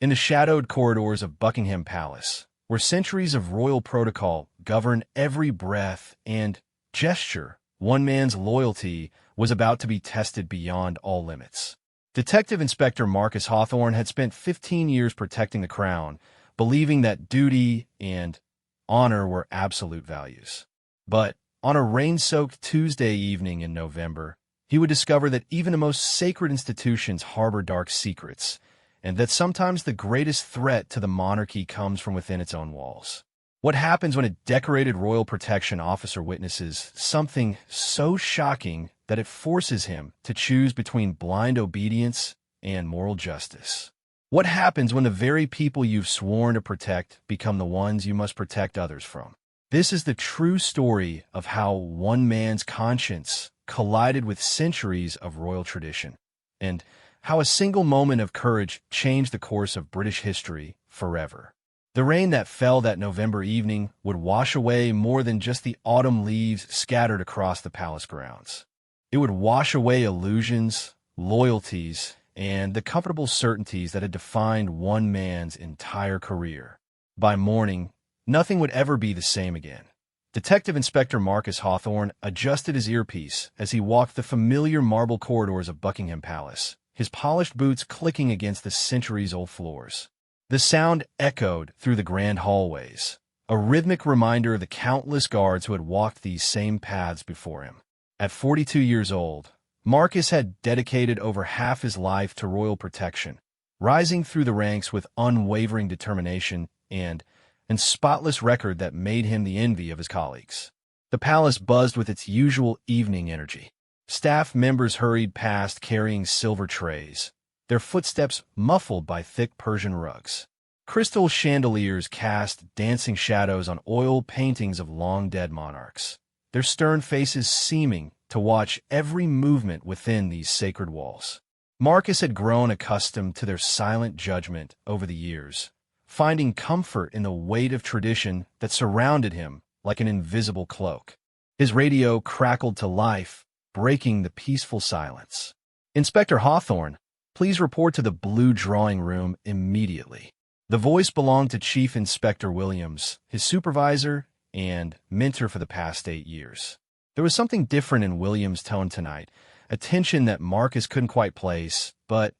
In the shadowed corridors of Buckingham Palace, where centuries of royal protocol govern every breath and gesture, one man's loyalty was about to be tested beyond all limits. Detective Inspector Marcus Hawthorne had spent 15 years protecting the crown, believing that duty and honor were absolute values. But on a rain-soaked Tuesday evening in November, he would discover that even the most sacred institutions harbor dark secrets, and that sometimes the greatest threat to the monarchy comes from within its own walls. What happens when a decorated royal protection officer witnesses something so shocking that it forces him to choose between blind obedience and moral justice? What happens when the very people you've sworn to protect become the ones you must protect others from? This is the true story of how one man's conscience collided with centuries of royal tradition, and how a single moment of courage changed the course of British history forever. The rain that fell that November evening would wash away more than just the autumn leaves scattered across the palace grounds. It would wash away illusions, loyalties, and the comfortable certainties that had defined one man's entire career. By morning, nothing would ever be the same again. Detective Inspector Marcus Hawthorne adjusted his earpiece as he walked the familiar marble corridors of Buckingham Palace, his polished boots clicking against the centuries-old floors. The sound echoed through the grand hallways, a rhythmic reminder of the countless guards who had walked these same paths before him. At 42 years old, Marcus had dedicated over half his life to royal protection, rising through the ranks with unwavering determination and a spotless record that made him the envy of his colleagues. The palace buzzed with its usual evening energy. Staff members hurried past carrying silver trays, their footsteps muffled by thick Persian rugs. Crystal chandeliers cast dancing shadows on oil paintings of long-dead monarchs, their stern faces seeming to watch every movement within these sacred walls. Marcus had grown accustomed to their silent judgment over the years, finding comfort in the weight of tradition that surrounded him like an invisible cloak. His radio crackled to life, breaking the peaceful silence. "Inspector Hawthorne, please report to the blue drawing room immediately." The voice belonged to Chief Inspector Williams, his supervisor and mentor for the past 8 years. There was something different in Williams' tone tonight, a tension that Marcus couldn't quite place, but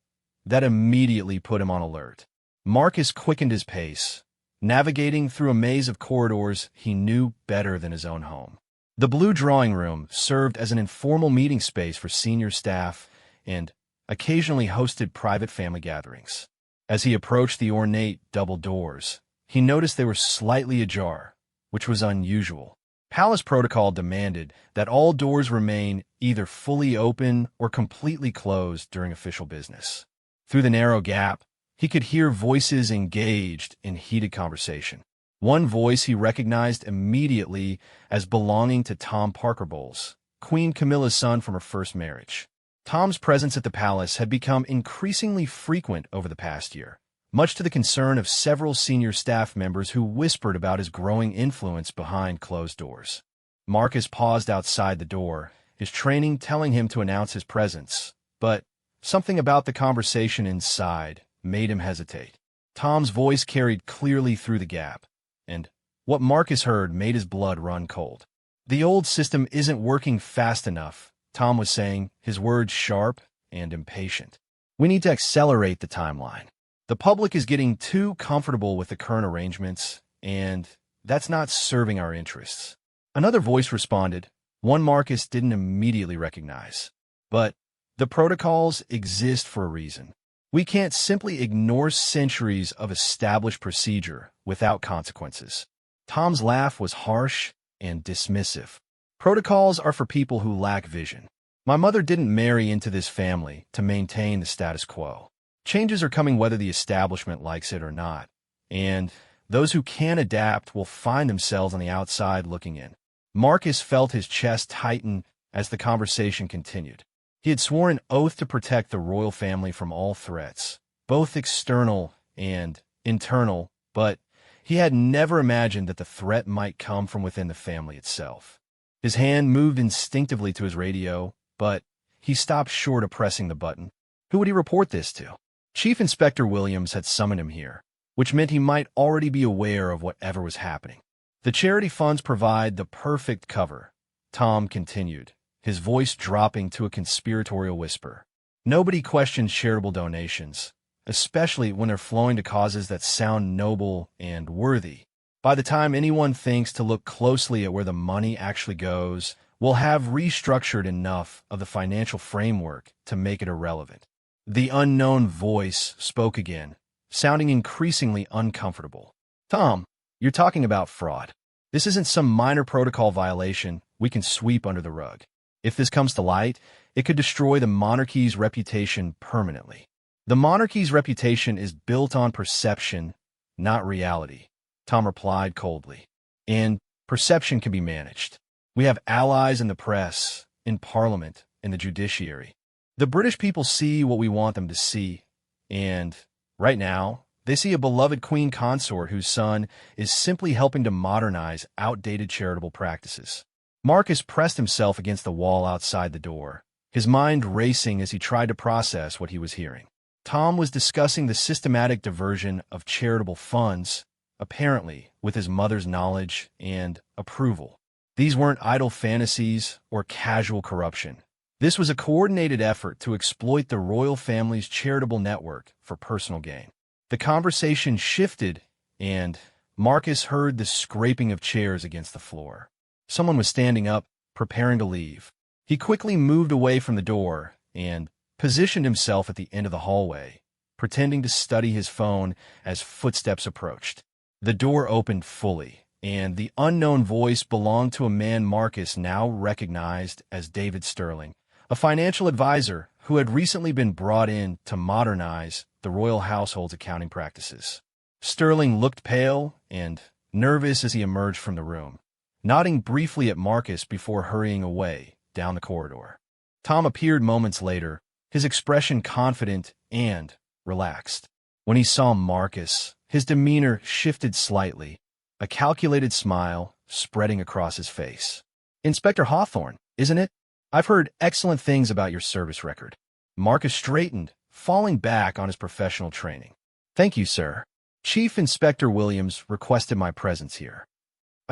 that immediately put him on alert. Marcus quickened his pace, navigating through a maze of corridors he knew better than his own home. The blue drawing room served as an informal meeting space for senior staff and occasionally hosted private family gatherings. As he approached the ornate double doors, he noticed they were slightly ajar, which was unusual. Palace protocol demanded that all doors remain either fully open or completely closed during official business. Through the narrow gap, he could hear voices engaged in heated conversation. One voice he recognized immediately as belonging to Tom Parker Bowles, Queen Camilla's son from her first marriage. Tom's presence at the palace had become increasingly frequent over the past year, much to the concern of several senior staff members who whispered about his growing influence behind closed doors. Marcus paused outside the door, his training telling him to announce his presence, but something about the conversation inside made him hesitate. Tom's voice carried clearly through the gap, and what Marcus heard made his blood run cold. "The old system isn't working fast enough," Tom was saying, his words sharp and impatient. "We need to accelerate the timeline. The public is getting too comfortable with the current arrangements, and that's not serving our interests." Another voice responded, one Marcus didn't immediately recognize. "But the protocols exist for a reason. We can't simply ignore centuries of established procedure without consequences." Tom's laugh was harsh and dismissive. "Protocols are for people who lack vision. My mother didn't marry into this family to maintain the status quo. Changes are coming whether the establishment likes it or not, and those who can adapt will find themselves on the outside looking in." Marcus felt his chest tighten as the conversation continued. He had sworn an oath to protect the royal family from all threats, both external and internal, but he had never imagined that the threat might come from within the family itself. His hand moved instinctively to his radio, but he stopped short of pressing the button. Who would he report this to? Chief Inspector Williams had summoned him here, which meant he might already be aware of whatever was happening. The charity funds provide the perfect cover, Tom continued, his voice dropping to a conspiratorial whisper. Nobody questions charitable donations, especially when they're flowing to causes that sound noble and worthy. By the time anyone thinks to look closely at where the money actually goes, we'll have restructured enough of the financial framework to make it irrelevant. The unknown voice spoke again, sounding increasingly uncomfortable. Tom, you're talking about fraud. This isn't some minor protocol violation we can sweep under the rug. If this comes to light, it could destroy the monarchy's reputation permanently. The monarchy's reputation is built on perception, not reality, Tom replied coldly. And perception can be managed. We have allies in the press, in Parliament, in the judiciary. The British people see what we want them to see, and, right now, they see a beloved queen consort whose son is simply helping to modernize outdated charitable practices. Marcus pressed himself against the wall outside the door, his mind racing as he tried to process what he was hearing. Tom was discussing the systematic diversion of charitable funds, apparently with his mother's knowledge and approval. These weren't idle fantasies or casual corruption. This was a coordinated effort to exploit the royal family's charitable network for personal gain. The conversation shifted, and Marcus heard the scraping of chairs against the floor. Someone was standing up, preparing to leave. He quickly moved away from the door and positioned himself at the end of the hallway, pretending to study his phone as footsteps approached. The door opened fully, and the unknown voice belonged to a man Marcus now recognized as David Sterling, a financial advisor who had recently been brought in to modernize the royal household's accounting practices. Sterling looked pale and nervous as he emerged from the room, nodding briefly at Marcus before hurrying away down the corridor. Tom appeared moments later, his expression confident and relaxed. When he saw Marcus, his demeanor shifted slightly, a calculated smile spreading across his face. "Inspector Hawthorne, isn't it? I've heard excellent things about your service record." Marcus straightened, falling back on his professional training. "Thank you, sir. Chief Inspector Williams requested my presence here."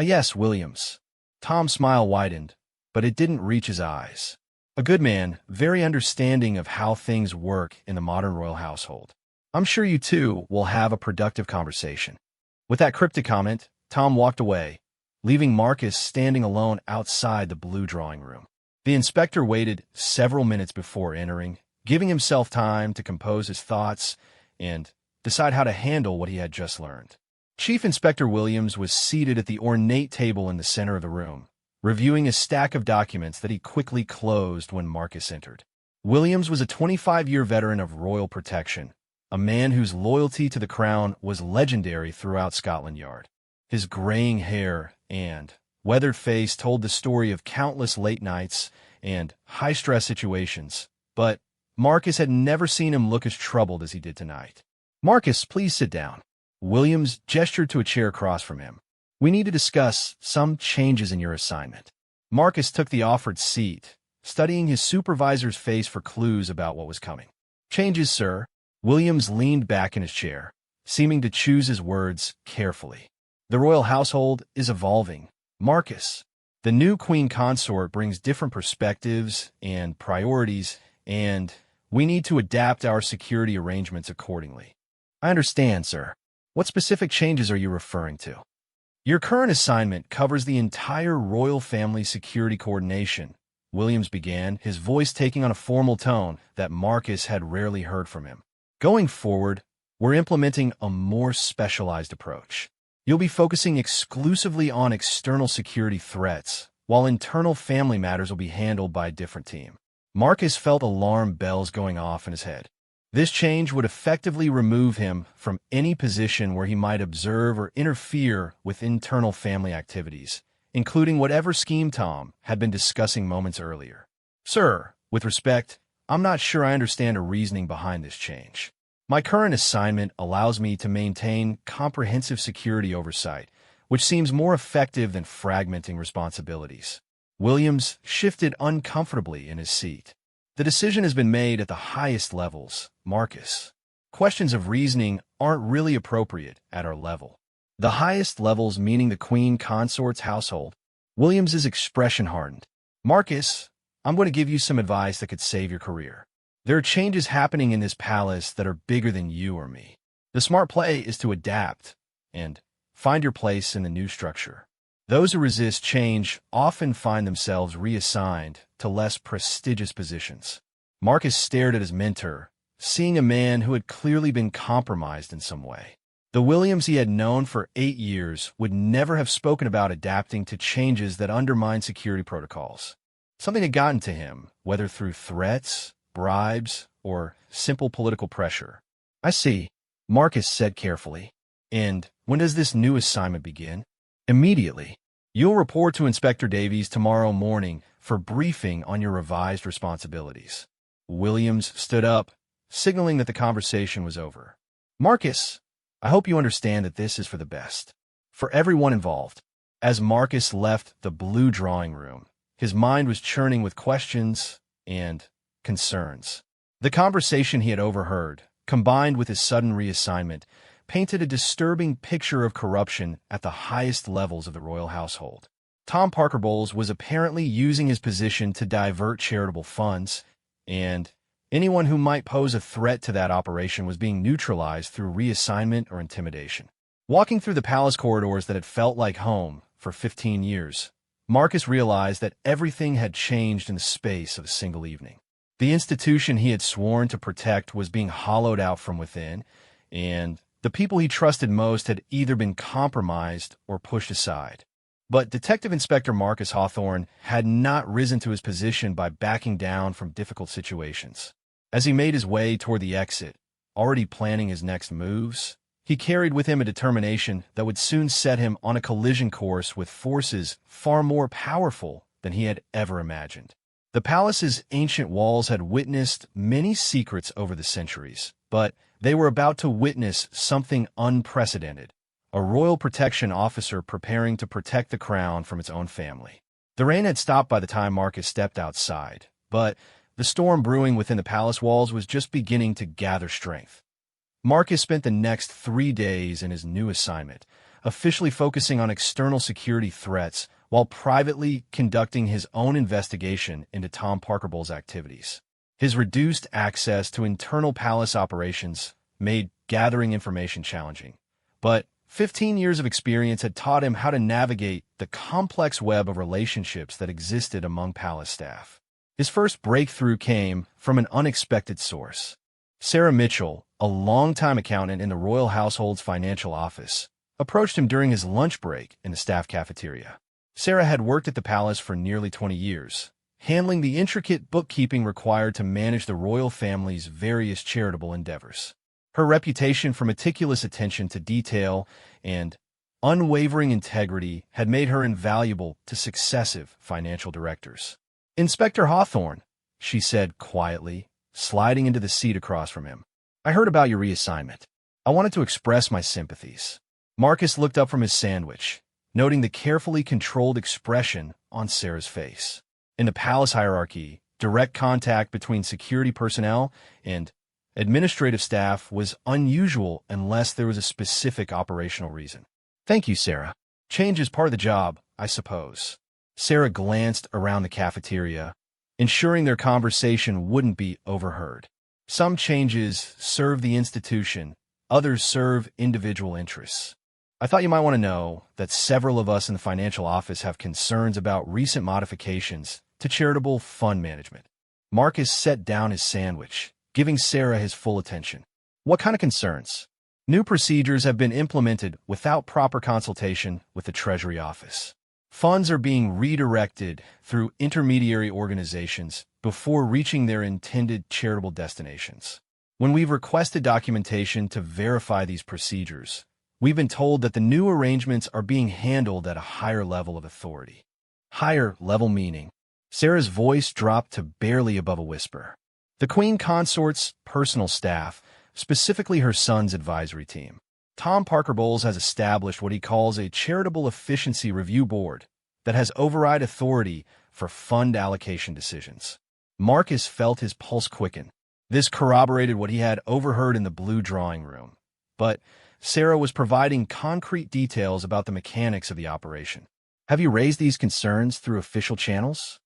Yes, Williams." Tom's smile widened, but it didn't reach his eyes. A good man, very understanding of how things work in the modern royal household. "I'm sure you two will have a productive conversation." With that cryptic comment, Tom walked away, leaving Marcus standing alone outside the blue drawing room. The inspector waited several minutes before entering, giving himself time to compose his thoughts and decide how to handle what he had just learned. Chief Inspector Williams was seated at the ornate table in the center of the room, reviewing a stack of documents that he quickly closed when Marcus entered. Williams was a 25-year veteran of royal protection, a man whose loyalty to the crown was legendary throughout Scotland Yard. His graying hair and weathered face told the story of countless late nights and high-stress situations, but Marcus had never seen him look as troubled as he did tonight. "Marcus, please sit down." Williams gestured to a chair across from him. "We need to discuss some changes in your assignment." Marcus took the offered seat, studying his supervisor's face for clues about what was coming. "Changes, sir." Williams leaned back in his chair, seeming to choose his words carefully. "The royal household is evolving, Marcus. The new queen consort brings different perspectives and priorities, and we need to adapt our security arrangements accordingly." "I understand, sir. What specific changes are you referring to?" "Your current assignment covers the entire royal family security coordination," Williams began, his voice taking on a formal tone that Marcus had rarely heard from him. "Going forward, we're implementing a more specialized approach. You'll be focusing exclusively on external security threats, while internal family matters will be handled by a different team." Marcus felt alarm bells going off in his head. This change would effectively remove him from any position where he might observe or interfere with internal family activities, including whatever scheme Tom had been discussing moments earlier. "Sir, with respect, I'm not sure I understand the reasoning behind this change. My current assignment allows me to maintain comprehensive security oversight, which seems more effective than fragmenting responsibilities." Williams shifted uncomfortably in his seat. "The decision has been made at the highest levels, Marcus. questions of reasoning aren't really appropriate at our level. The highest levels, meaning the queen consort's household, Williams is expression hardened. Marcus, I'm going to give you some advice that could save your career. There are changes happening in this palace that are bigger than you or me. The smart play is to adapt and find your place in the new structure. Those who resist change often find themselves reassigned to less prestigious positions. Marcus stared at his mentor, seeing a man who had clearly been compromised in some way. The Williams he had known for 8 years would never have spoken about adapting to changes that undermined security protocols. Something had gotten to him, whether through threats, bribes, or simple political pressure. I see, Marcus said carefully. And when does this new assignment begin? Immediately. You'll report to Inspector Davies tomorrow morning for briefing on your revised responsibilities. Williams stood up, signaling that the conversation was over. Marcus, I hope you understand that this is for the best. For everyone involved. As Marcus left the blue drawing room, his mind was churning with questions and concerns. The conversation he had overheard, combined with his sudden reassignment, painted a disturbing picture of corruption at the highest levels of the royal household. Tom Parker Bowles was apparently using his position to divert charitable funds, and anyone who might pose a threat to that operation was being neutralized through reassignment or intimidation. Walking through the palace corridors that had felt like home for 15 years, Marcus realized that everything had changed in the space of a single evening. The institution he had sworn to protect was being hollowed out from within, and the people he trusted most had either been compromised or pushed aside. But Detective Inspector Marcus Hawthorne had not risen to his position by backing down from difficult situations. As he made his way toward the exit, already planning his next moves, he carried with him a determination that would soon set him on a collision course with forces far more powerful than he had ever imagined. The palace's ancient walls had witnessed many secrets over the centuries, but they were about to witness something unprecedented, a royal protection officer preparing to protect the crown from its own family. The rain had stopped by the time Marcus stepped outside, but the storm brewing within the palace walls was just beginning to gather strength. Marcus spent the next 3 days in his new assignment, officially focusing on external security threats while privately conducting his own investigation into Tom Parker Bowles' activities. His reduced access to internal palace operations made gathering information challenging, but 15 years of experience had taught him how to navigate the complex web of relationships that existed among palace staff. His first breakthrough came from an unexpected source. Sarah Mitchell, a longtime accountant in the royal household's financial office, approached him during his lunch break in the staff cafeteria. Sarah had worked at the palace for nearly 20 years, handling the intricate bookkeeping required to manage the royal family's various charitable endeavors. Her reputation for meticulous attention to detail and unwavering integrity had made her invaluable to successive financial directors. "Inspector Hawthorne," she said quietly, sliding into the seat across from him. "I heard about your reassignment. I wanted to express my sympathies." Marcus looked up from his sandwich, noting the carefully controlled expression on Sarah's face. In the palace hierarchy, direct contact between security personnel and administrative staff was unusual unless there was a specific operational reason. "Thank you, Sarah. Change is part of the job, I suppose." Sarah glanced around the cafeteria, ensuring their conversation wouldn't be overheard. Some changes serve the institution, others serve individual interests. "I thought you might want to know that several of us in the financial office have concerns about recent modifications to charitable fund management." Marcus set down his sandwich, giving Sarah his full attention. "What kind of concerns?" "New procedures have been implemented without proper consultation with the Treasury Office. Funds are being redirected through intermediary organizations before reaching their intended charitable destinations. When we've requested documentation to verify these procedures, we've been told that the new arrangements are being handled at a higher level of authority." Higher level meaning. Sarah's voice dropped to barely above a whisper. "The Queen Consort's personal staff, specifically her son's advisory team. Tom Parker Bowles has established what he calls a Charitable Efficiency Review Board that has override authority for fund allocation decisions." Marcus felt his pulse quicken. This corroborated what he had overheard in the blue drawing room. But Sarah was providing concrete details about the mechanics of the operation. Have you raised these concerns through official channels?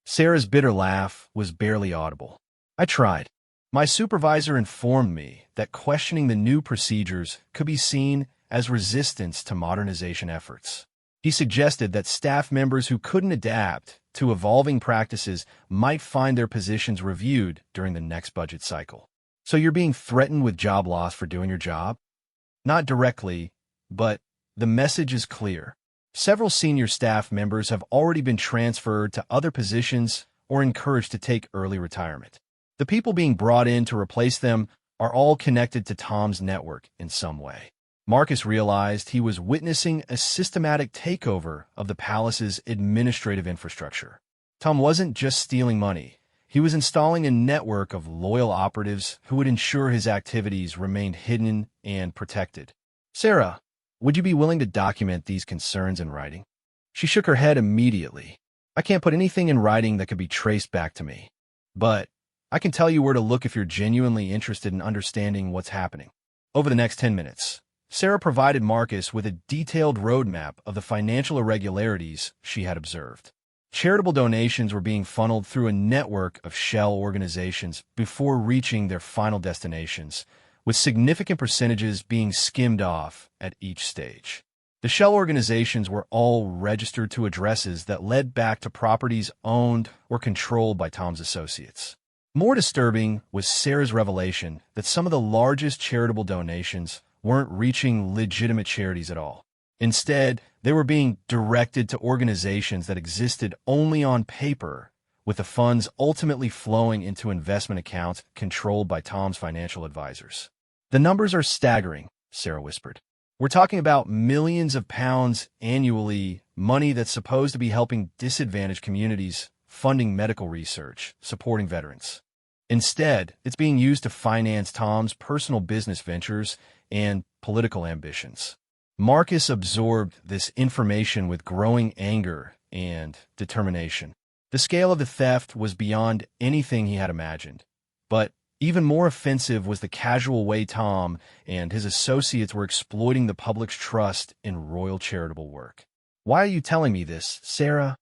Sarah's bitter laugh was barely audible. I tried. My supervisor informed me that questioning the new procedures could be seen as resistance to modernization efforts. He suggested that staff members who couldn't adapt to evolving practices might find their positions reviewed during the next budget cycle. So you're being threatened with job loss for doing your job? Not directly, but the message is clear. Several senior staff members have already been transferred to other positions or encouraged to take early retirement. The people being brought in to replace them are all connected to Tom's network in some way. Marcus realized he was witnessing a systematic takeover of the palace's administrative infrastructure. Tom wasn't just stealing money. He was installing a network of loyal operatives who would ensure his activities remained hidden and protected. Sarah, would you be willing to document these concerns in writing? She shook her head immediately. I can't put anything in writing that could be traced back to me. But I can tell you where to look if you're genuinely interested in understanding what's happening. Over the next 10 minutes, Sarah provided Marcus with a detailed roadmap of the financial irregularities she had observed. Charitable donations were being funneled through a network of shell organizations before reaching their final destinations, with significant percentages being skimmed off at each stage. The shell organizations were all registered to addresses that led back to properties owned or controlled by Tom's associates. More disturbing was Sarah's revelation that some of the largest charitable donations weren't reaching legitimate charities at all. Instead, they were being directed to organizations that existed only on paper, with the funds ultimately flowing into investment accounts controlled by Tom's financial advisors. The numbers are staggering, Sarah whispered. We're talking about millions of pounds annually, money that's supposed to be helping disadvantaged communities, funding medical research, supporting veterans. Instead, it's being used to finance Tom's personal business ventures and political ambitions. Marcus absorbed this information with growing anger and determination. The scale of the theft was beyond anything he had imagined. But even more offensive was the casual way Tom and his associates were exploiting the public's trust in royal charitable work. Why are you telling me this, Sarah?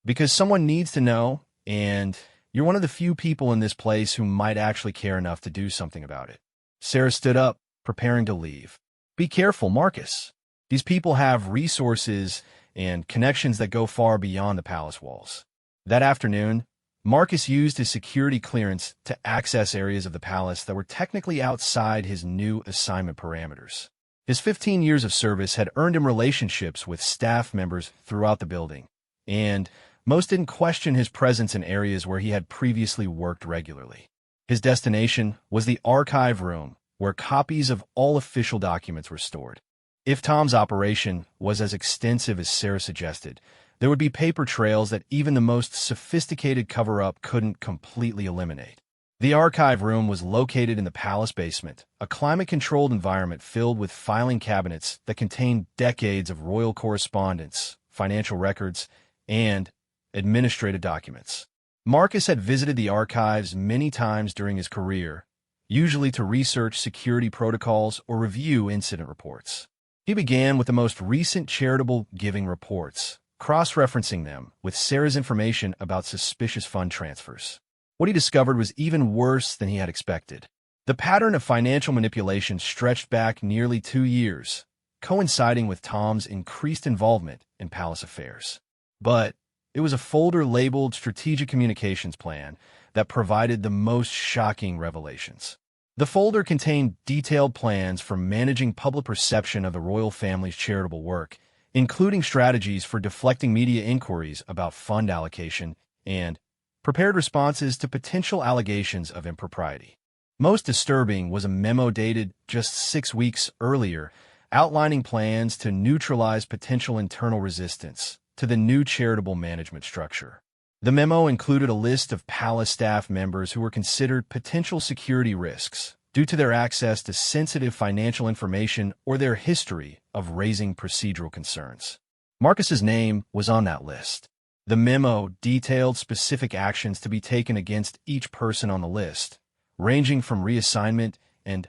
Because someone needs to know, and you're one of the few people in this place who might actually care enough to do something about it. Sarah stood up, preparing to leave. Be careful, Marcus. These people have resources and connections that go far beyond the palace walls. That afternoon, Marcus used his security clearance to access areas of the palace that were technically outside his new assignment parameters. His 15 years of service had earned him relationships with staff members throughout the building, and most didn't question his presence in areas where he had previously worked regularly. His destination was the archive room, where copies of all official documents were stored. If Tom's operation was as extensive as Sarah suggested, there would be paper trails that even the most sophisticated cover-up couldn't completely eliminate. The archive room was located in the palace basement, a climate-controlled environment filled with filing cabinets that contained decades of royal correspondence, financial records, and administrative documents. Marcus had visited the archives many times during his career, usually to research security protocols or review incident reports. He began with the most recent charitable giving reports, cross-referencing them with Sarah's information about suspicious fund transfers. What he discovered was even worse than he had expected. The pattern of financial manipulation stretched back nearly 2 years, coinciding with Tom's increased involvement in palace affairs. But it was a folder labeled Strategic Communications Plan that provided the most shocking revelations. The folder contained detailed plans for managing public perception of the royal family's charitable work, including strategies for deflecting media inquiries about fund allocation and prepared responses to potential allegations of impropriety. Most disturbing was a memo dated just 6 weeks earlier, outlining plans to neutralize potential internal resistance to the new charitable management structure. The memo included a list of palace staff members who were considered potential security risks due to their access to sensitive financial information or their history of raising procedural concerns. Marcus's name was on that list. The memo detailed specific actions to be taken against each person on the list, ranging from reassignment and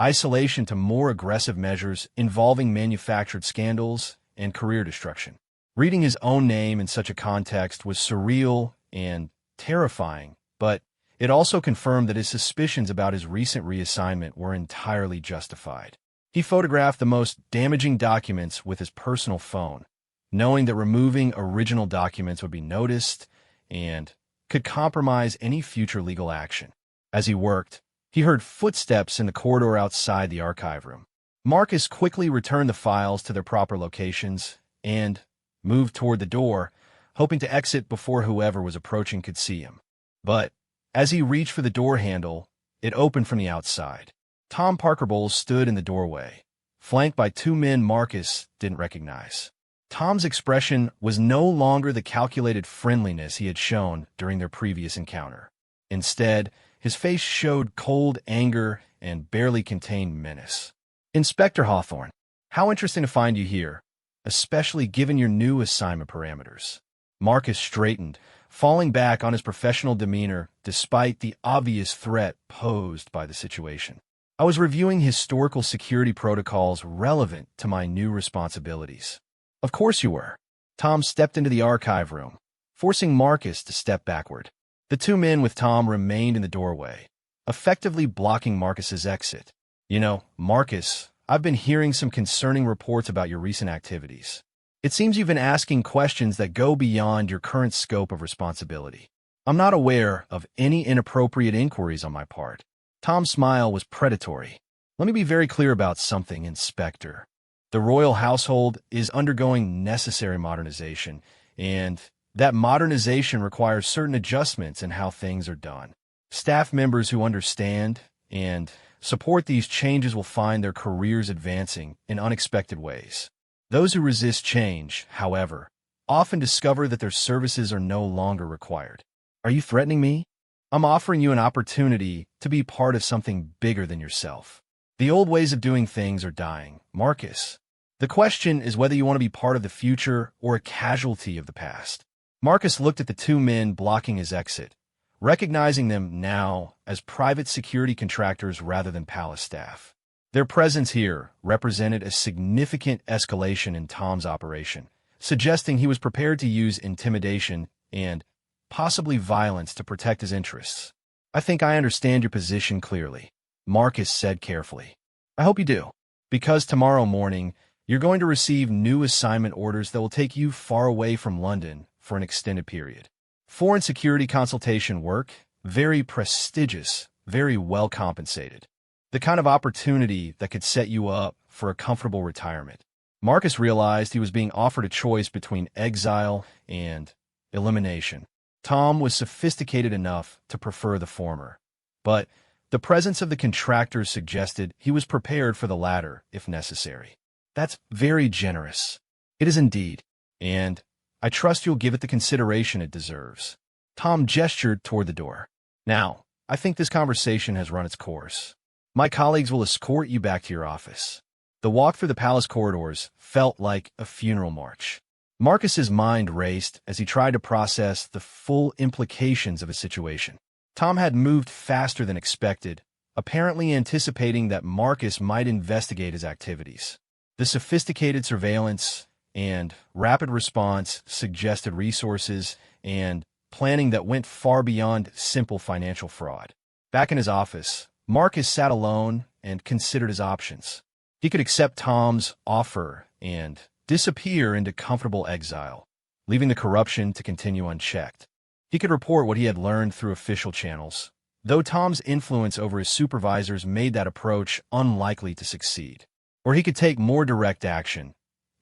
isolation to more aggressive measures involving manufactured scandals and career destruction. Reading his own name in such a context was surreal and terrifying, but it also confirmed that his suspicions about his recent reassignment were entirely justified. He photographed the most damaging documents with his personal phone, knowing that removing original documents would be noticed and could compromise any future legal action. As he worked, he heard footsteps in the corridor outside the archive room. Marcus quickly returned the files to their proper locations and moved toward the door, hoping to exit before whoever was approaching could see him. But as he reached for the door handle, it opened from the outside. Tom Parker Bowles stood in the doorway, flanked by two men Marcus didn't recognize. Tom's expression was no longer the calculated friendliness he had shown during their previous encounter. Instead, his face showed cold anger and barely contained menace. "Inspector Hawthorne, how interesting to find you here, especially given your new assignment parameters." Marcus straightened, falling back on his professional demeanor despite the obvious threat posed by the situation. "I was reviewing historical security protocols relevant to my new responsibilities." "Of course you were." Tom stepped into the archive room, forcing Marcus to step backward. The two men with Tom remained in the doorway, effectively blocking Marcus's exit. "You know, Marcus, I've been hearing some concerning reports about your recent activities. It seems you've been asking questions that go beyond your current scope of responsibility. I'm not aware of any inappropriate inquiries on my part." Tom's smile was predatory. "Let me be very clear about something, Inspector. The royal household is undergoing necessary modernization, and that modernization requires certain adjustments in how things are done. Staff members who understand and support these changes will find their careers advancing in unexpected ways. Those who resist change, however, often discover that their services are no longer required." "Are you threatening me?" "I'm offering you an opportunity to be part of something bigger than yourself. The old ways of doing things are dying, Marcus. The question is whether you want to be part of the future or a casualty of the past." Marcus looked at the two men blocking his exit, recognizing them now as private security contractors rather than palace staff. Their presence here represented a significant escalation in Tom's operation, suggesting he was prepared to use intimidation and possibly violence to protect his interests. "I think I understand your position clearly," Marcus said carefully. "I hope you do, because tomorrow morning you're going to receive new assignment orders that will take you far away from London for an extended period. Foreign security consultation work, very prestigious, very well compensated. The kind of opportunity that could set you up for a comfortable retirement." Marcus realized he was being offered a choice between exile and elimination. Tom was sophisticated enough to prefer the former, but the presence of the contractors suggested he was prepared for the latter if necessary. "That's very generous." "It is indeed, and I trust you'll give it the consideration it deserves." Tom gestured toward the door. "Now, I think this conversation has run its course. My colleagues will escort you back to your office." The walk through the palace corridors felt like a funeral march. Marcus's mind raced as he tried to process the full implications of a situation. Tom had moved faster than expected, apparently anticipating that Marcus might investigate his activities. The sophisticated surveillance and rapid response suggested resources and planning that went far beyond simple financial fraud. Back in his office, Marcus sat alone and considered his options. He could accept Tom's offer and disappear into comfortable exile, leaving the corruption to continue unchecked. He could report what he had learned through official channels, though Tom's influence over his supervisors made that approach unlikely to succeed. Or he could take more direct action,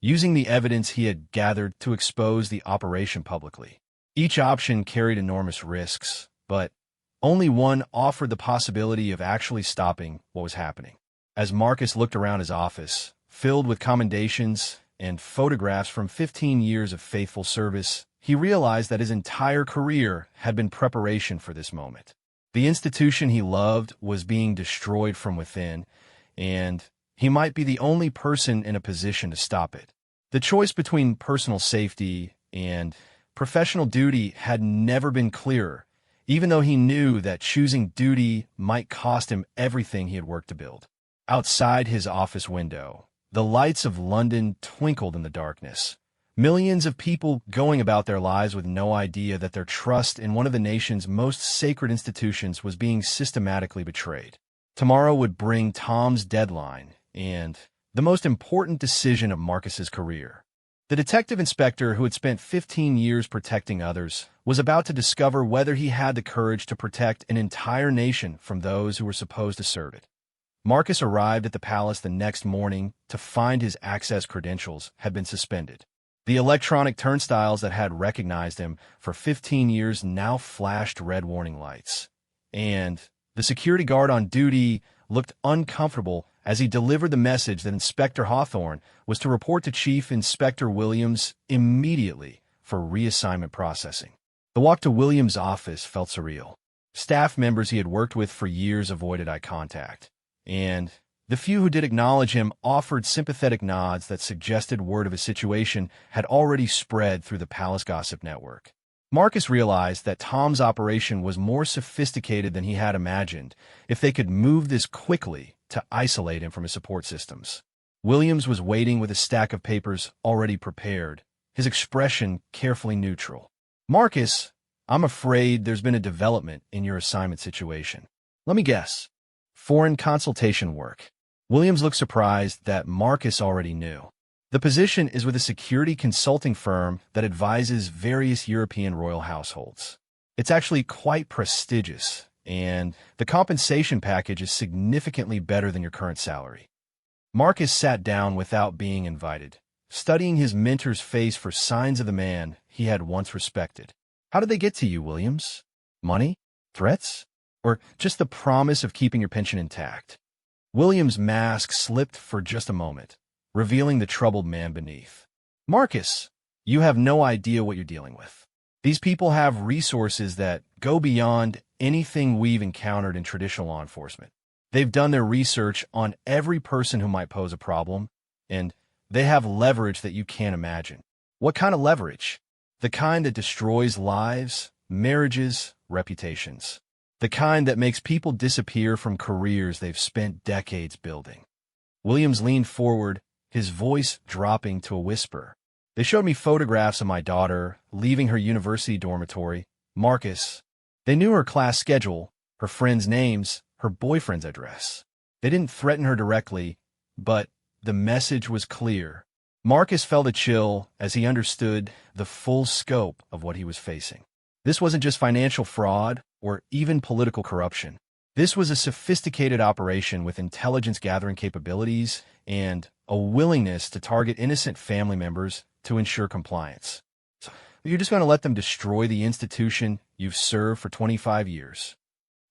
using the evidence he had gathered to expose the operation publicly. Each option carried enormous risks, but only one offered the possibility of actually stopping what was happening. As Marcus looked around his office, filled with commendations and photographs from 15 years of faithful service, he realized that his entire career had been preparation for this moment. The institution he loved was being destroyed from within, and he might be the only person in a position to stop it. The choice between personal safety and professional duty had never been clearer, even though he knew that choosing duty might cost him everything he had worked to build. Outside his office window, the lights of London twinkled in the darkness. Millions of people going about their lives with no idea that their trust in one of the nation's most sacred institutions was being systematically betrayed. Tomorrow would bring Tom's deadline and the most important decision of Marcus's career. The detective inspector who had spent 15 years protecting others was about to discover whether he had the courage to protect an entire nation from those who were supposed to serve it. Marcus arrived at the palace the next morning to find his access credentials had been suspended. The electronic turnstiles that had recognized him for 15 years now flashed red warning lights. And the security guard on duty looked uncomfortable as he delivered the message that Inspector Hawthorne was to report to Chief Inspector Williams immediately for reassignment processing. The walk to Williams' office felt surreal. Staff members he had worked with for years avoided eye contact, and the few who did acknowledge him offered sympathetic nods that suggested word of his situation had already spread through the palace gossip network. Marcus realized that Tom's operation was more sophisticated than he had imagined if they could move this quickly to isolate him from his support systems. Williams was waiting with a stack of papers already prepared, his expression carefully neutral. "Marcus, I'm afraid there's been a development in your assignment situation. Let me guess. Foreign consultation work." Williams looked surprised that Marcus already knew. The position is with a security consulting firm that advises various European royal households. It's actually quite prestigious, and the compensation package is significantly better than your current salary. Marcus sat down without being invited, studying his mentor's face for signs of the man he had once respected. "How did they get to you, Williams? Money? Threats? Or just the promise of keeping your pension intact?" Williams' mask slipped for just a moment, revealing the troubled man beneath. "Marcus, you have no idea what you're dealing with. These people have resources that go beyond anything we've encountered in traditional law enforcement. They've done their research on every person who might pose a problem, and they have leverage that you can't imagine." "What kind of leverage?" "The kind that destroys lives, marriages, reputations. The kind that makes people disappear from careers they've spent decades building." Williams leaned forward, his voice dropping to a whisper. "They showed me photographs of my daughter leaving her university dormitory. Marcus, they knew her class schedule, her friends' names, her boyfriend's address. They didn't threaten her directly, but the message was clear." Marcus felt a chill as he understood the full scope of what he was facing. This wasn't just financial fraud or even political corruption. This was a sophisticated operation with intelligence-gathering capabilities and a willingness to target innocent family members to ensure compliance. So you're just going to let them destroy the institution you've served for 25 years.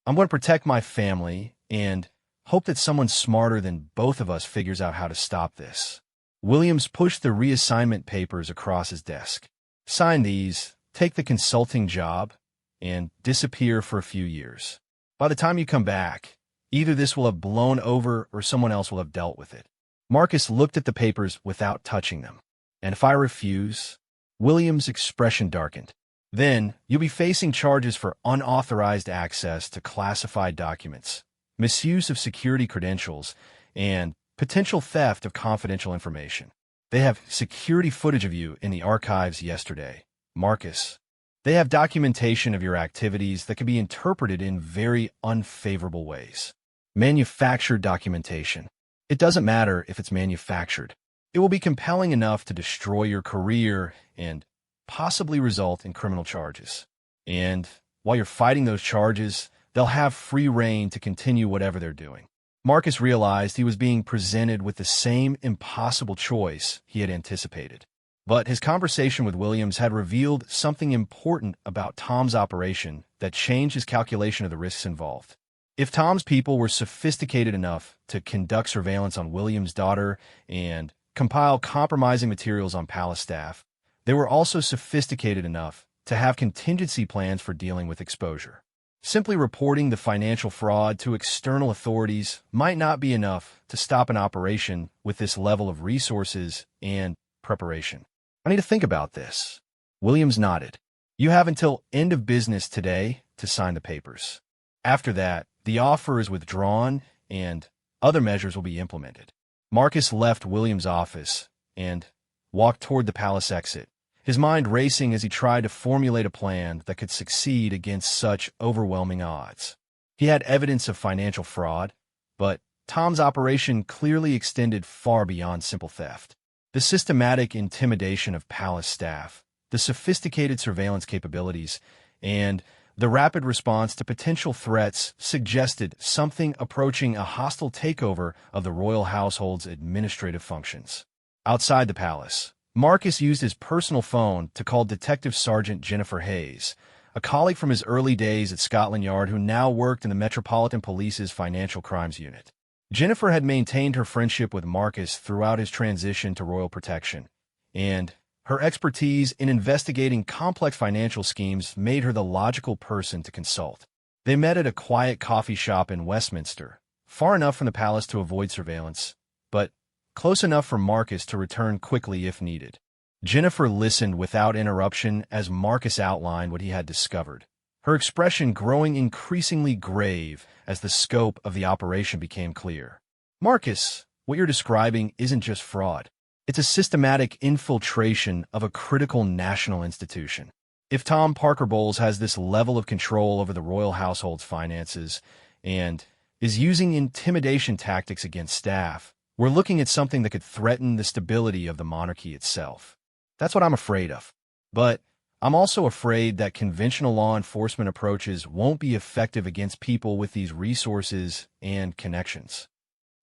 "I'm going to protect my family and hope that someone smarter than both of us figures out how to stop this." Williams pushed the reassignment papers across his desk. "Sign these, take the consulting job, and disappear for a few years. By the time you come back, either this will have blown over or someone else will have dealt with it." Marcus looked at the papers without touching them. "And if I refuse?" Williams' expression darkened. "Then you'll be facing charges for unauthorized access to classified documents, misuse of security credentials, and potential theft of confidential information. They have security footage of you in the archives yesterday, Marcus. They have documentation of your activities that can be interpreted in very unfavorable ways. Manufactured documentation. It doesn't matter if it's manufactured. It will be compelling enough to destroy your career and possibly result in criminal charges. And while you're fighting those charges, they'll have free rein to continue whatever they're doing." Marcus realized he was being presented with the same impossible choice he had anticipated. But his conversation with Williams had revealed something important about Tom's operation that changed his calculation of the risks involved. If Tom's people were sophisticated enough to conduct surveillance on Williams' daughter and compile compromising materials on palace staff, they were also sophisticated enough to have contingency plans for dealing with exposure. Simply reporting the financial fraud to external authorities might not be enough to stop an operation with this level of resources and preparation. "I need to think about this." Williams nodded. "You have until end of business today to sign the papers. After that, the offer is withdrawn and other measures will be implemented. Marcus left William's office and walked toward the palace exit, his mind racing as he tried to formulate a plan that could succeed against such overwhelming odds. He had evidence of financial fraud, but Tom's operation clearly extended far beyond simple theft. The systematic intimidation of palace staff, the sophisticated surveillance capabilities, and the rapid response to potential threats suggested something approaching a hostile takeover of the royal household's administrative functions. Outside the palace, Marcus used his personal phone to call Detective Sergeant Jennifer Hayes, a colleague from his early days at Scotland Yard who now worked in the Metropolitan Police's Financial Crimes Unit. Jennifer had maintained her friendship with Marcus throughout his transition to royal protection, and her expertise in investigating complex financial schemes made her the logical person to consult. They met at a quiet coffee shop in Westminster, far enough from the palace to avoid surveillance, but close enough for Marcus to return quickly if needed. Jennifer listened without interruption as Marcus outlined what he had discovered, her expression growing increasingly grave as the scope of the operation became clear. "Marcus, what you're describing isn't just fraud. It's a systematic infiltration of a critical national institution. If Tom Parker Bowles has this level of control over the royal household's finances and is using intimidation tactics against staff, we're looking at something that could threaten the stability of the monarchy itself. That's what I'm afraid of. But I'm also afraid that conventional law enforcement approaches won't be effective against people with these resources and connections."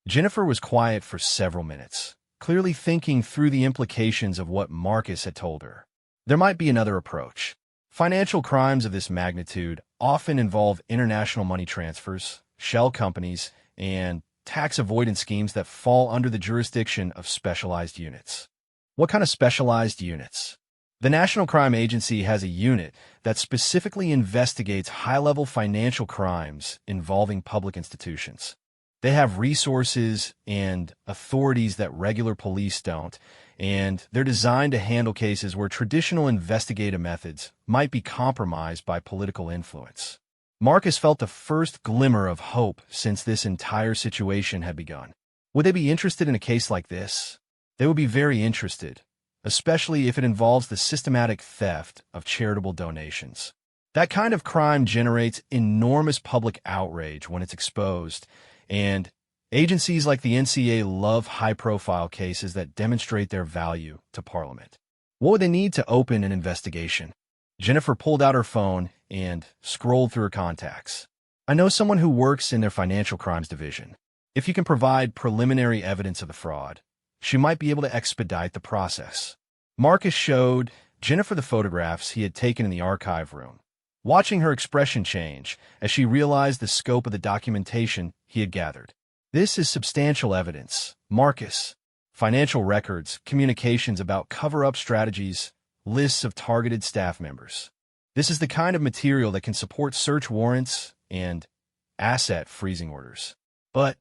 Jennifer was quiet for several minutes, clearly thinking through the implications of what Marcus had told her. There might be another approach. Financial crimes of this magnitude often involve international money transfers, shell companies, and tax avoidance schemes that fall under the jurisdiction of specialized units. What kind of specialized units? The National Crime Agency has a unit that specifically investigates high-level financial crimes involving public institutions. They have resources and authorities that regular police don't, and they're designed to handle cases where traditional investigative methods might be compromised by political influence. Marcus felt the first glimmer of hope since this entire situation had begun. Would they be interested in a case like this? They would be very interested, especially if it involves the systematic theft of charitable donations. That kind of crime generates enormous public outrage when it's exposed, and agencies like the NCA love high-profile cases that demonstrate their value to Parliament. What would they need to open an investigation? Jennifer pulled out her phone and scrolled through her contacts. "I know someone who works in their financial crimes division. If you can provide preliminary evidence of the fraud, she might be able to expedite the process." Marcus showed Jennifer the photographs he had taken in the archive room, watching her expression change as she realized the scope of the documentation he had gathered. "This is substantial evidence, Marcus. Financial records, communications about cover-up strategies, lists of targeted staff members. This is the kind of material that can support search warrants and asset freezing orders. But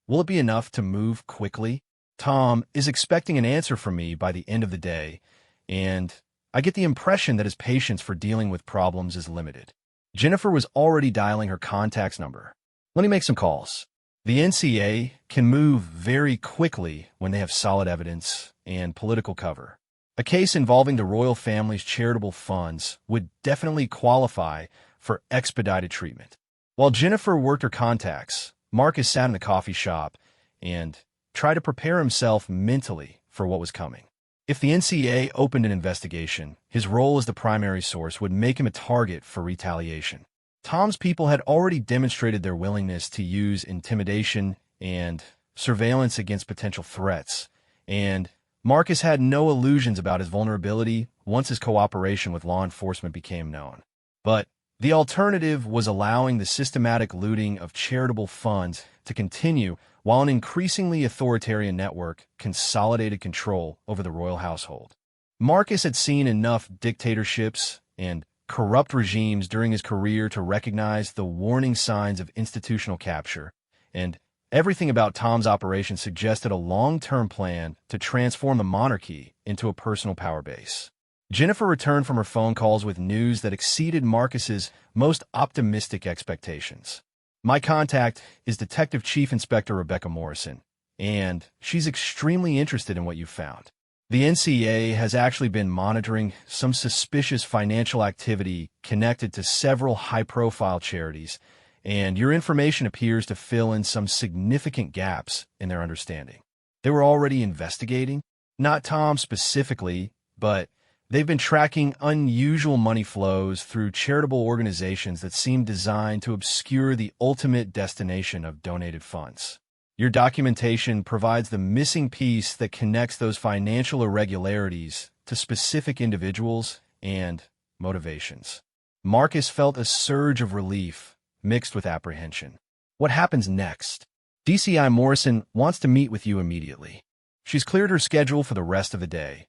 will it be enough to move quickly? Tom is expecting an answer from me by the end of the day, and I get the impression that his patience for dealing with problems is limited." Jennifer was already dialing her contact's number. "Let me make some calls." The NCA can move very quickly when they have solid evidence and political cover. A case involving the royal family's charitable funds would definitely qualify for expedited treatment. While Jennifer worked her contacts, Marcus sat in the coffee shop and tried to prepare himself mentally for what was coming. If the NCA opened an investigation, his role as the primary source would make him a target for retaliation. Tom's people had already demonstrated their willingness to use intimidation and surveillance against potential threats, and Marcus had no illusions about his vulnerability once his cooperation with law enforcement became known. But the alternative was allowing the systematic looting of charitable funds to continue while an increasingly authoritarian network consolidated control over the royal household. Marcus had seen enough dictatorships and corrupt regimes during his career to recognize the warning signs of institutional capture, and everything about Tom's operation suggested a long-term plan to transform the monarchy into a personal power base. Jennifer returned from her phone calls with news that exceeded Marcus's most optimistic expectations. My contact is Detective Chief Inspector Rebecca Morrison, and she's extremely interested in what you found. The NCA has actually been monitoring some suspicious financial activity connected to several high-profile charities, and your information appears to fill in some significant gaps in their understanding. They were already investigating, not Tom specifically, but they've been tracking unusual money flows through charitable organizations that seem designed to obscure the ultimate destination of donated funds. Your documentation provides the missing piece that connects those financial irregularities to specific individuals and motivations. Marcus felt a surge of relief mixed with apprehension. What happens next? DCI Morrison wants to meet with you immediately. She's cleared her schedule for the rest of the day,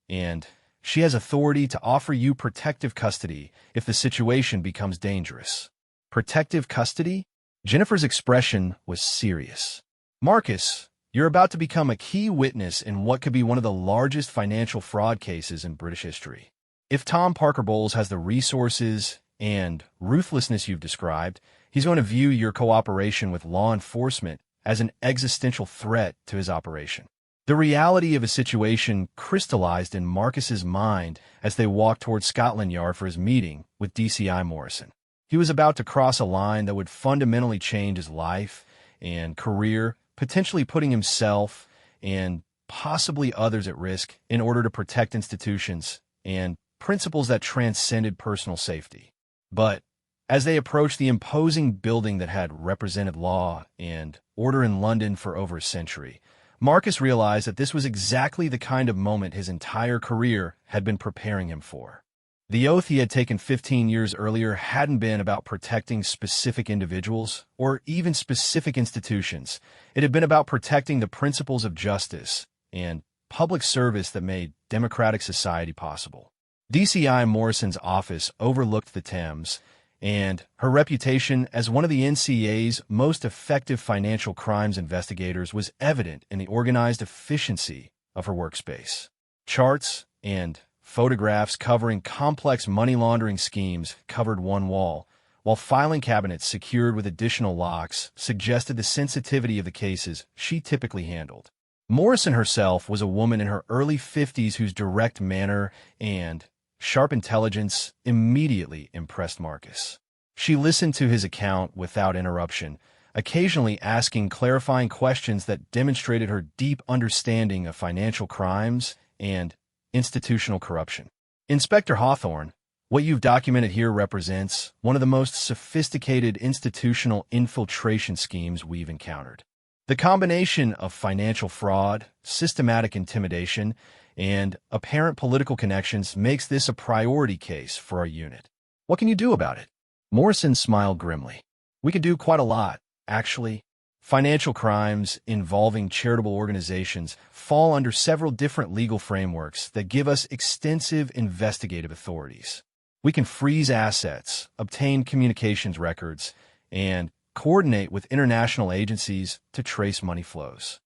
and she has authority to offer you protective custody if the situation becomes dangerous. Protective custody? Jennifer's expression was serious. Marcus, you're about to become a key witness in what could be one of the largest financial fraud cases in British history. If Tom Parker Bowles has the resources and ruthlessness you've described, he's going to view your cooperation with law enforcement as an existential threat to his operation. The reality of a situation crystallized in Marcus's mind as they walked toward Scotland Yard for his meeting with DCI Morrison. He was about to cross a line that would fundamentally change his life and career, potentially putting himself and possibly others at risk in order to protect institutions and principles that transcended personal safety. But as they approached the imposing building that had represented law and order in London for over a century, Marcus realized that this was exactly the kind of moment his entire career had been preparing him for. The oath he had taken 15 years earlier hadn't been about protecting specific individuals or even specific institutions. It had been about protecting the principles of justice and public service that made democratic society possible. DCI Morrison's office overlooked the Thames, and her reputation as one of the NCA's most effective financial crimes investigators was evident in the organized efficiency of her workspace. Charts and photographs covering complex money laundering schemes covered one wall, while filing cabinets secured with additional locks suggested the sensitivity of the cases she typically handled. Morrison herself was a woman in her early 50s whose direct manner and sharp intelligence immediately impressed Marcus. She listened to his account without interruption, occasionally asking clarifying questions that demonstrated her deep understanding of financial crimes and institutional corruption. Inspector Hawthorne, what you've documented here represents one of the most sophisticated institutional infiltration schemes we've encountered. The combination of financial fraud, systematic intimidation, and apparent political connections makes this a priority case for our unit. What can you do about it? Morrison smiled grimly. We can do quite a lot, actually. Financial crimes involving charitable organizations fall under several different legal frameworks that give us extensive investigative authorities. We can freeze assets, obtain communications records, and coordinate with international agencies to trace money flows.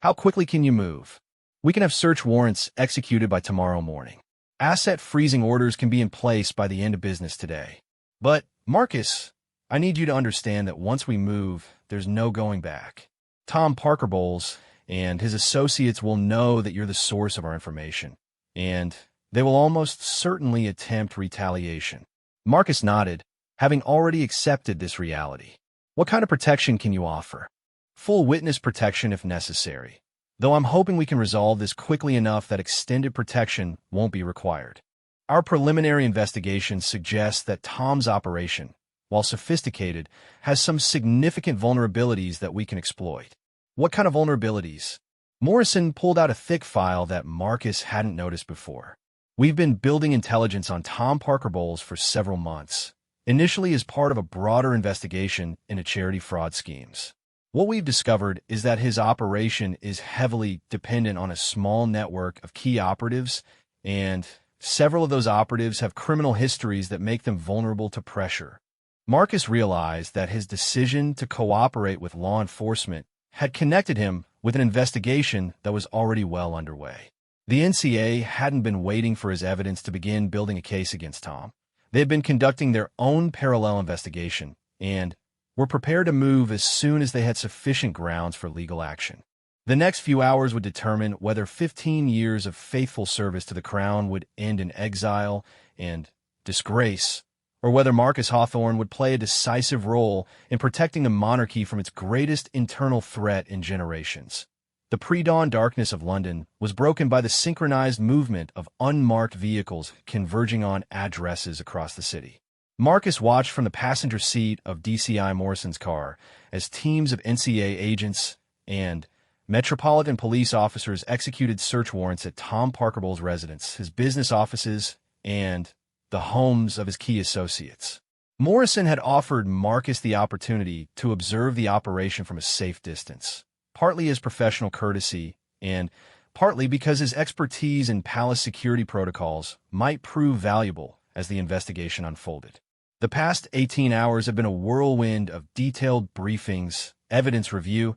How quickly can you move? We can have search warrants executed by tomorrow morning. Asset freezing orders can be in place by the end of business today. But, Marcus, I need you to understand that once we move, there's no going back. Tom Parker Bowles and his associates will know that you're the source of our information, and they will almost certainly attempt retaliation. Marcus nodded, having already accepted this reality. What kind of protection can you offer? Full witness protection if necessary, though I'm hoping we can resolve this quickly enough that extended protection won't be required. Our preliminary investigation suggests that Tom's operation, while sophisticated, has some significant vulnerabilities that we can exploit. What kind of vulnerabilities? Morrison pulled out a thick file that Marcus hadn't noticed before. We've been building intelligence on Tom Parker Bowles for several months, initially as part of a broader investigation into charity fraud schemes. What we've discovered is that his operation is heavily dependent on a small network of key operatives, and several of those operatives have criminal histories that make them vulnerable to pressure. Marcus realized that his decision to cooperate with law enforcement had connected him with an investigation that was already well underway. The NCA hadn't been waiting for his evidence to begin building a case against Tom. They had been conducting their own parallel investigation and were prepared to move as soon as they had sufficient grounds for legal action. The next few hours would determine whether 15 years of faithful service to the Crown would end in exile and disgrace, or whether Marcus Hawthorne would play a decisive role in protecting the monarchy from its greatest internal threat in generations. The pre-dawn darkness of London was broken by the synchronized movement of unmarked vehicles converging on addresses across the city. Marcus watched from the passenger seat of DCI Morrison's car as teams of NCA agents and Metropolitan Police officers executed search warrants at Tom Parkerbowles' residence, his business offices, and the homes of his key associates. Morrison had offered Marcus the opportunity to observe the operation from a safe distance, partly as professional courtesy and partly because his expertise in palace security protocols might prove valuable as the investigation unfolded. The past 18 hours have been a whirlwind of detailed briefings, evidence review,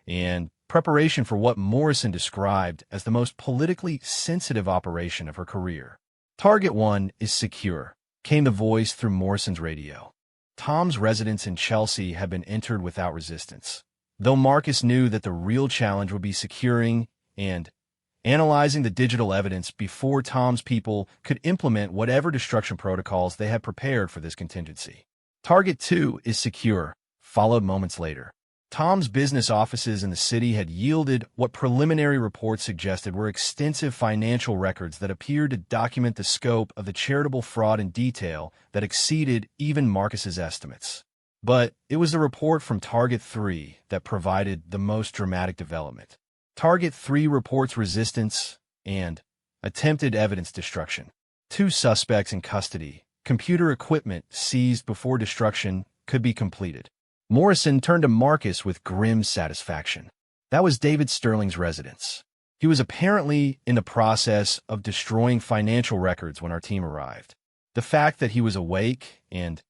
and preparation for what Morrison described as the most politically sensitive operation of her career. "Target 1 is secure," came the voice through Morrison's radio. Tom's residence in Chelsea had been entered without resistance, though Marcus knew that the real challenge would be securing and analyzing the digital evidence before Tom's people could implement whatever destruction protocols they had prepared for this contingency. "Target 2 is secure," followed moments later. Tom's business offices in the city had yielded what preliminary reports suggested were extensive financial records that appeared to document the scope of the charitable fraud in detail that exceeded even Marcus's estimates. But it was the report from Target 3 that provided the most dramatic development. Target 3 reports resistance and attempted evidence destruction. 2 suspects in custody, computer equipment seized before destruction could be completed. Morrison turned to Marcus with grim satisfaction. That was David Sterling's residence. He was apparently in the process of destroying financial records when our team arrived. The fact that he was awake and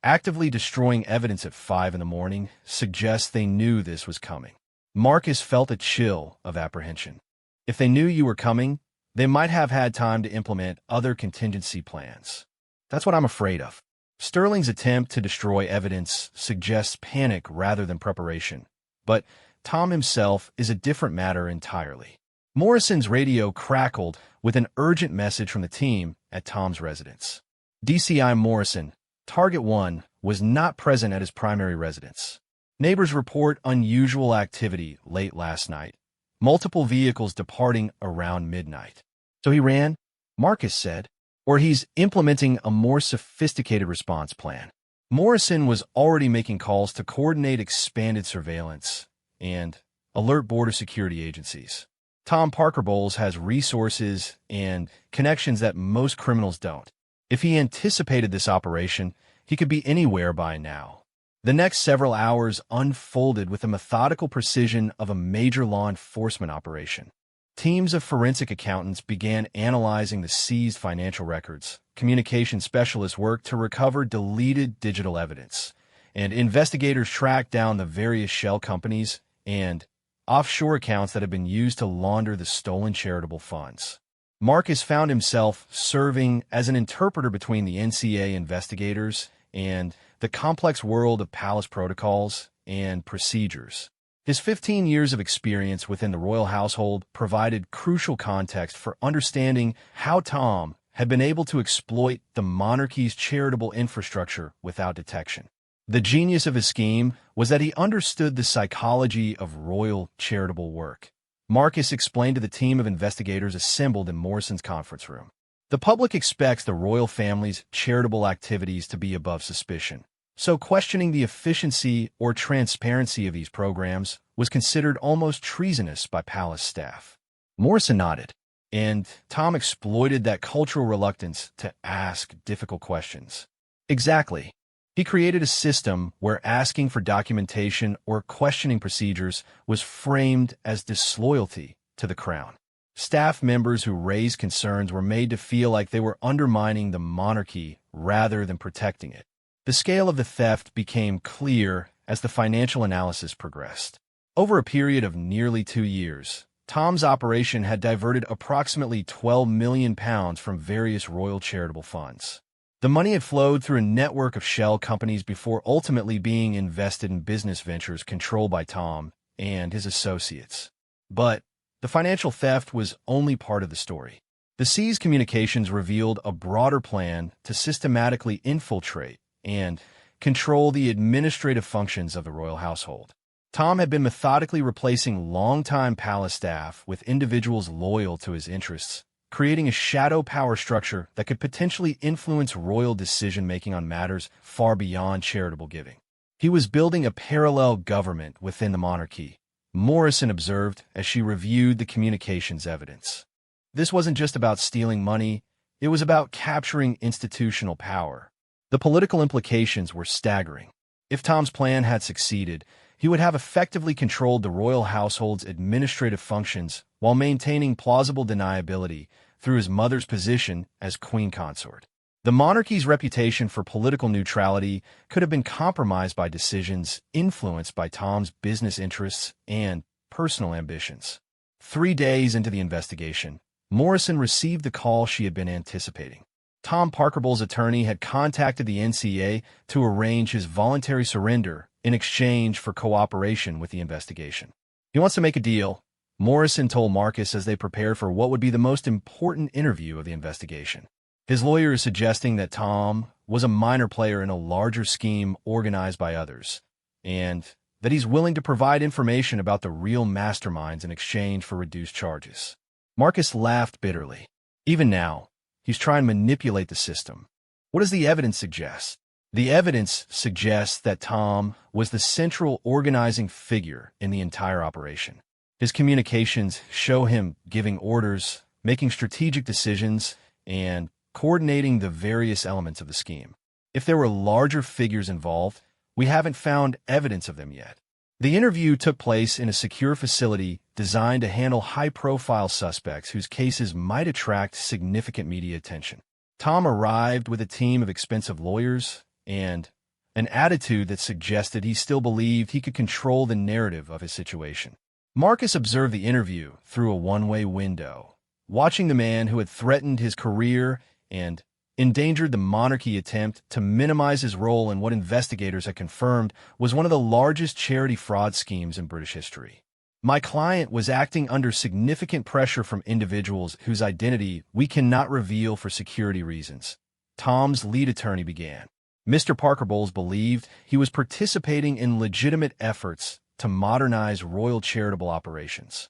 actively destroying evidence at 5 in the morning suggests they knew this was coming. Marcus felt a chill of apprehension. If they knew you were coming, they might have had time to implement other contingency plans. That's what I'm afraid of. Sterling's attempt to destroy evidence suggests panic rather than preparation, but Tom himself is a different matter entirely. Morrison's radio crackled with an urgent message from the team at Tom's residence. DCI Morrison, Target 1, was not present at his primary residence. Neighbors report unusual activity late last night, multiple vehicles departing around midnight. "So he ran," Marcus said, "or he's implementing a more sophisticated response plan." Morrison was already making calls to coordinate expanded surveillance and alert border security agencies. Tom Parkerbowles has resources and connections that most criminals don't. If he anticipated this operation, he could be anywhere by now. The next several hours unfolded with the methodical precision of a major law enforcement operation. Teams of forensic accountants began analyzing the seized financial records. Communication specialists worked to recover deleted digital evidence, and investigators tracked down the various shell companies and offshore accounts that had been used to launder the stolen charitable funds. Marcus found himself serving as an interpreter between the NCA investigators and the complex world of palace protocols and procedures. His 15 years of experience within the royal household provided crucial context for understanding how Tom had been able to exploit the monarchy's charitable infrastructure without detection. The genius of his scheme was that he understood the psychology of royal charitable work. Marcus explained to the team of investigators assembled in Morrison's conference room. The public expects the royal family's charitable activities to be above suspicion, so questioning the efficiency or transparency of these programs was considered almost treasonous by palace staff. Morrison nodded, and Tom exploited that cultural reluctance to ask difficult questions. Exactly. He created a system where asking for documentation or questioning procedures was framed as disloyalty to the crown. Staff members who raised concerns were made to feel like they were undermining the monarchy rather than protecting it. The scale of the theft became clear as the financial analysis progressed. Over a period of nearly 2 years, Tom's operation had diverted approximately £12 million from various royal charitable funds. The money had flowed through a network of shell companies before ultimately being invested in business ventures controlled by Tom and his associates. But the financial theft was only part of the story. The seized communications revealed a broader plan to systematically infiltrate and control the administrative functions of the royal household. Tom had been methodically replacing longtime palace staff with individuals loyal to his interests, creating a shadow power structure that could potentially influence royal decision-making on matters far beyond charitable giving. He was building a parallel government within the monarchy, Morrison observed as she reviewed the communications evidence. This wasn't just about stealing money, it was about capturing institutional power. The political implications were staggering. If Tom's plan had succeeded, he would have effectively controlled the royal household's administrative functions while maintaining plausible deniability through his mother's position as queen consort. The monarchy's reputation for political neutrality could have been compromised by decisions influenced by Tom's business interests and personal ambitions. 3 days into the investigation, Morrison received the call she had been anticipating. Tom Parkerbowles' attorney had contacted the NCA to arrange his voluntary surrender in exchange for cooperation with the investigation. He wants to make a deal, Morrison told Marcus as they prepared for what would be the most important interview of the investigation. His lawyer is suggesting that Tom was a minor player in a larger scheme organized by others, and that he's willing to provide information about the real masterminds in exchange for reduced charges. Marcus laughed bitterly. Even now, he's trying to manipulate the system. What does the evidence suggest? The evidence suggests that Tom was the central organizing figure in the entire operation. His communications show him giving orders, making strategic decisions, and coordinating the various elements of the scheme. If there were larger figures involved, we haven't found evidence of them yet. The interview took place in a secure facility designed to handle high-profile suspects whose cases might attract significant media attention. Tom arrived with a team of expensive lawyers and an attitude that suggested he still believed he could control the narrative of his situation. Marcus observed the interview through a one-way window, watching the man who had threatened his career and endangered the monarchy attempt to minimize his role in what investigators had confirmed was one of the largest charity fraud schemes in British history. My client was acting under significant pressure from individuals whose identity we cannot reveal for security reasons, Tom's lead attorney began. Mr. Parkerbowles believed he was participating in legitimate efforts to modernize royal charitable operations.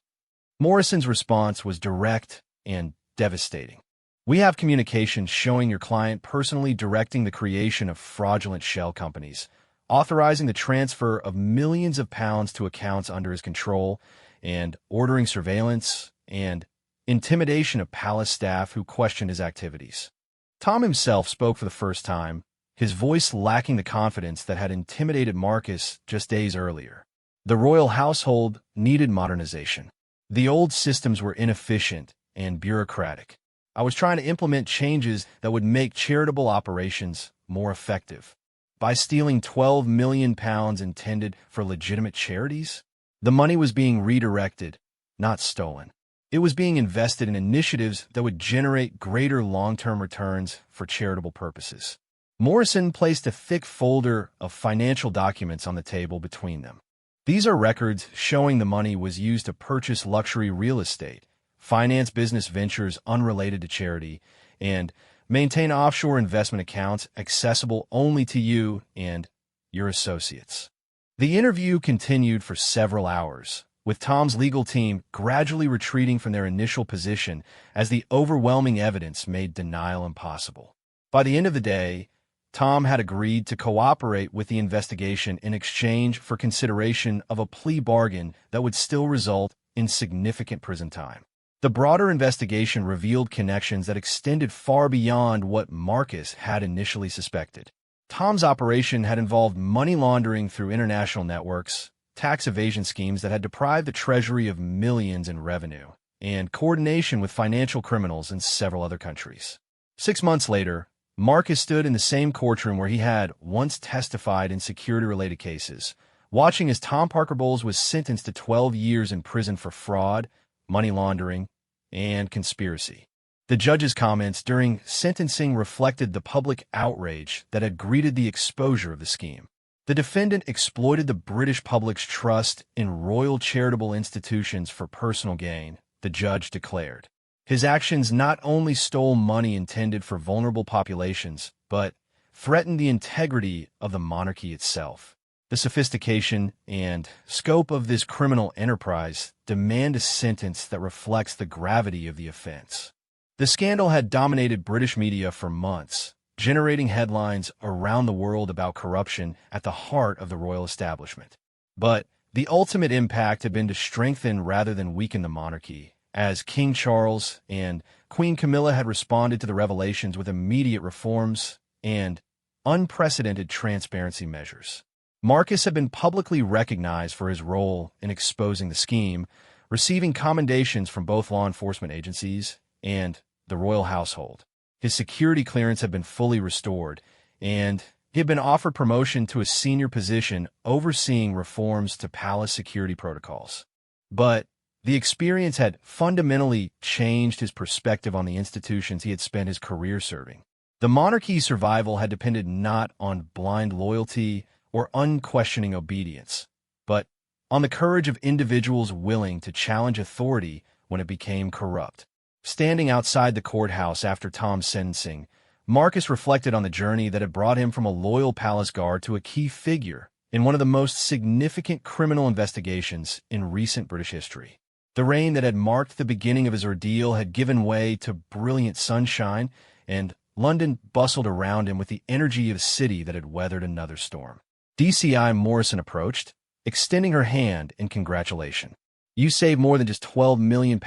Morrison's response was direct and devastating. We have communications showing your client personally directing the creation of fraudulent shell companies, authorizing the transfer of millions of pounds to accounts under his control, and ordering surveillance and intimidation of palace staff who questioned his activities. Tom himself spoke for the first time, his voice lacking the confidence that had intimidated Marcus just days earlier. The royal household needed modernization. The old systems were inefficient and bureaucratic. I was trying to implement changes that would make charitable operations more effective. By stealing £12 million intended for legitimate charities, the money was being redirected, not stolen. It was being invested in initiatives that would generate greater long-term returns for charitable purposes. Morrison placed a thick folder of financial documents on the table between them. These are records showing the money was used to purchase luxury real estate, finance business ventures unrelated to charity, and maintain offshore investment accounts accessible only to you and your associates. The interview continued for several hours, with Tom's legal team gradually retreating from their initial position as the overwhelming evidence made denial impossible. By the end of the day, Tom had agreed to cooperate with the investigation in exchange for consideration of a plea bargain that would still result in significant prison time. The broader investigation revealed connections that extended far beyond what Marcus had initially suspected. Tom's operation had involved money laundering through international networks, tax evasion schemes that had deprived the Treasury of millions in revenue, and coordination with financial criminals in several other countries. 6 months later, Marcus stood in the same courtroom where he had once testified in security-related cases, watching as Tom Parkerbowles was sentenced to 12 years in prison for fraud, money laundering, and conspiracy. The judge's comments during sentencing reflected the public outrage that had greeted the exposure of the scheme. The defendant exploited the British public's trust in royal charitable institutions for personal gain, the judge declared. His actions not only stole money intended for vulnerable populations, but threatened the integrity of the monarchy itself. The sophistication and scope of this criminal enterprise demand a sentence that reflects the gravity of the offense. The scandal had dominated British media for months, generating headlines around the world about corruption at the heart of the royal establishment. But the ultimate impact had been to strengthen rather than weaken the monarchy, as King Charles and Queen Camilla had responded to the revelations with immediate reforms and unprecedented transparency measures. Marcus had been publicly recognized for his role in exposing the scheme, receiving commendations from both law enforcement agencies and the royal household. His security clearance had been fully restored, and he had been offered promotion to a senior position overseeing reforms to palace security protocols. But the experience had fundamentally changed his perspective on the institutions he had spent his career serving. The monarchy's survival had depended not on blind loyalty or unquestioning obedience, but on the courage of individuals willing to challenge authority when it became corrupt. Standing outside the courthouse after Tom's sentencing, Marcus reflected on the journey that had brought him from a loyal palace guard to a key figure in one of the most significant criminal investigations in recent British history. The rain that had marked the beginning of his ordeal had given way to brilliant sunshine, and London bustled around him with the energy of a city that had weathered another storm. DCI Morrison approached, extending her hand in congratulation. "You saved more than just £12 million,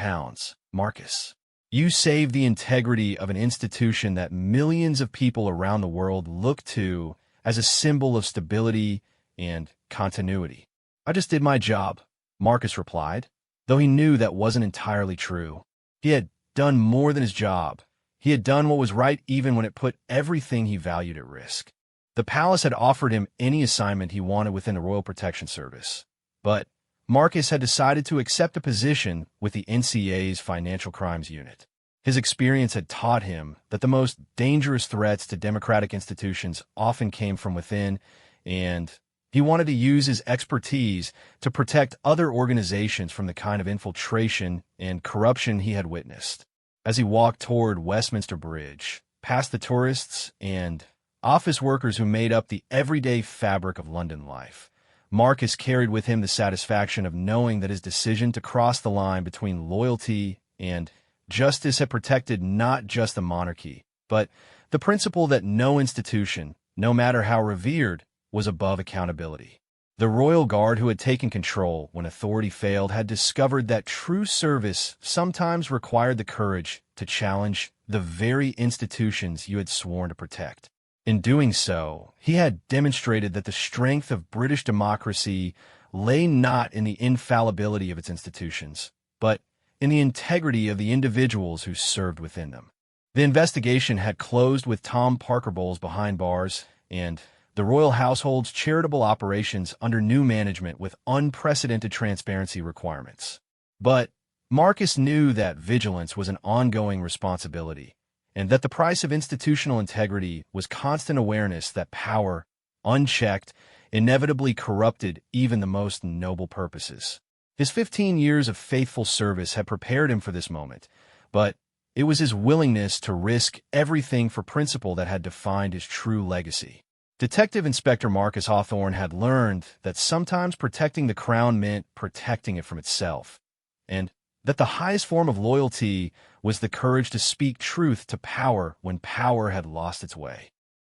Marcus. You saved the integrity of an institution that millions of people around the world look to as a symbol of stability and continuity." "I just did my job," Marcus replied, though he knew that wasn't entirely true. He had done more than his job. He had done what was right even when it put everything he valued at risk. The palace had offered him any assignment he wanted within the Royal Protection Service, but Marcus had decided to accept a position with the NCA's Financial Crimes Unit. His experience had taught him that the most dangerous threats to democratic institutions often came from within, and he wanted to use his expertise to protect other organizations from the kind of infiltration and corruption he had witnessed. As he walked toward Westminster Bridge, past the tourists and office workers who made up the everyday fabric of London life, Marcus carried with him the satisfaction of knowing that his decision to cross the line between loyalty and justice had protected not just the monarchy, but the principle that no institution, no matter how revered, was above accountability. The royal guard who had taken control when authority failed had discovered that true service sometimes required the courage to challenge the very institutions you had sworn to protect. In doing so, he had demonstrated that the strength of British democracy lay not in the infallibility of its institutions, but in the integrity of the individuals who served within them. The investigation had closed with Tom Parker Bowles behind bars, and the royal household's charitable operations under new management with unprecedented transparency requirements. But Marcus knew that vigilance was an ongoing responsibility, and that the price of institutional integrity was constant awareness that power, unchecked, inevitably corrupted even the most noble purposes. His 15 years of faithful service had prepared him for this moment, but it was his willingness to risk everything for principle that had defined his true legacy. Detective Inspector Marcus Hawthorne had learned that sometimes protecting the crown meant protecting it from itself, and that the highest form of loyalty was the courage to speak truth to power when power had lost its way.